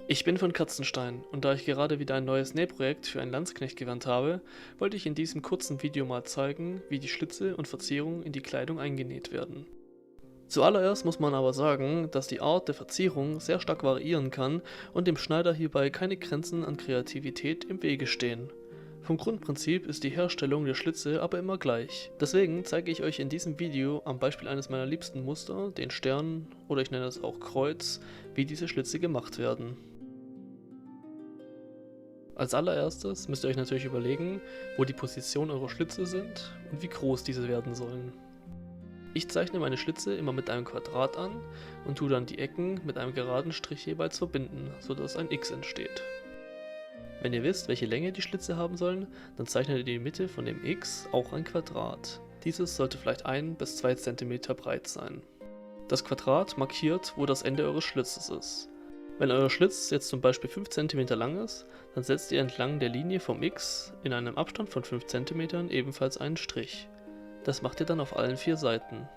Ich bin von Katzenstein und da ich gerade wieder ein neues Nähprojekt für ein Landsknechtgewand habe, wollte ich in diesem kurzen Video mal zeigen, wie die Schlitze und Verzierungen in die Kleidung eingenäht werden. Zuallererst muss man aber sagen, dass die Art der Verzierung sehr stark variieren kann und dem Schneider hierbei keine Grenzen an Kreativität im Wege stehen. Vom Grundprinzip ist die Herstellung der Schlitze aber immer gleich. Deswegen zeige ich euch in diesem Video am Beispiel eines meiner liebsten Muster, den Stern oder ich nenne es auch Kreuz, wie diese Schlitze gemacht werden. Als allererstes müsst ihr euch natürlich überlegen, wo die Position eurer Schlitze sind und wie groß diese werden sollen. Ich zeichne meine Schlitze immer mit einem Quadrat an und tue dann die Ecken mit einem geraden Strich jeweils verbinden, sodass ein X entsteht. Wenn ihr wisst, welche Länge die Schlitze haben sollen, dann zeichnet ihr in die Mitte von dem X auch ein Quadrat. Dieses sollte vielleicht 1 bis 2 cm breit sein. Das Quadrat markiert, wo das Ende eures Schlitzes ist. Wenn euer Schlitz jetzt zum Beispiel 5 cm lang ist, dann setzt ihr entlang der Linie vom X in einem Abstand von 5 cm ebenfalls einen Strich. Das macht ihr dann auf allen 4 Seiten.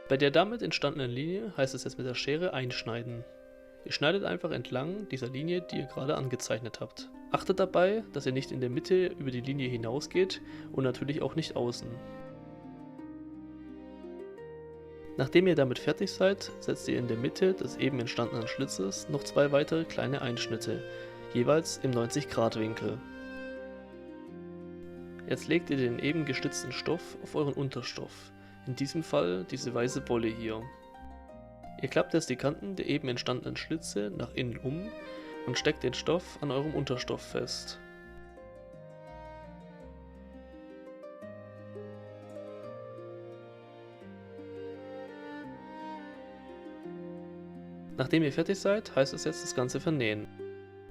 Bei der damit entstandenen Linie heißt es jetzt mit der Schere einschneiden. Ihr schneidet einfach entlang dieser Linie, die ihr gerade angezeichnet habt. Achtet dabei, dass ihr nicht in der Mitte über die Linie hinausgeht und natürlich auch nicht außen. Nachdem ihr damit fertig seid, setzt ihr in der Mitte des eben entstandenen Schlitzes noch 2 weitere kleine Einschnitte, jeweils im 90°-Winkel. Jetzt legt ihr den eben geschlitzten Stoff auf euren Unterstoff, in diesem Fall diese weiße Wolle hier. Ihr klappt jetzt die Kanten der eben entstandenen Schlitze nach innen um und steckt den Stoff an eurem Unterstoff fest. Nachdem ihr fertig seid, heißt es jetzt das Ganze vernähen.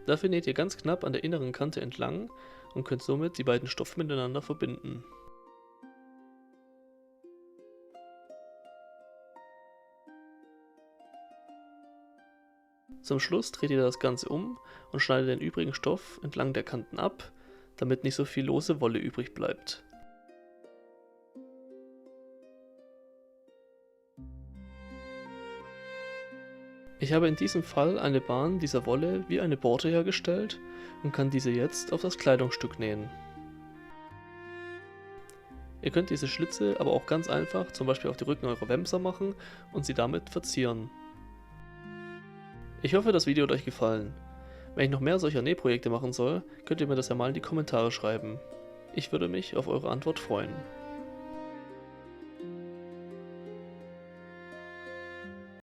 Dafür näht ihr ganz knapp an der inneren Kante entlang und könnt somit die beiden Stoffe miteinander verbinden. Zum Schluss dreht ihr das Ganze um und schneidet den übrigen Stoff entlang der Kanten ab, damit nicht so viel lose Wolle übrig bleibt. Ich habe in diesem Fall eine Bahn dieser Wolle wie eine Borte hergestellt und kann diese jetzt auf das Kleidungsstück nähen. Ihr könnt diese Schlitze aber auch ganz einfach zum Beispiel auf die Rücken eurer Wämser machen und sie damit verzieren. Ich hoffe, das Video hat euch gefallen. Wenn ich noch mehr solcher Nähprojekte machen soll, könnt ihr mir das ja mal in die Kommentare schreiben. Ich würde mich auf eure Antwort freuen.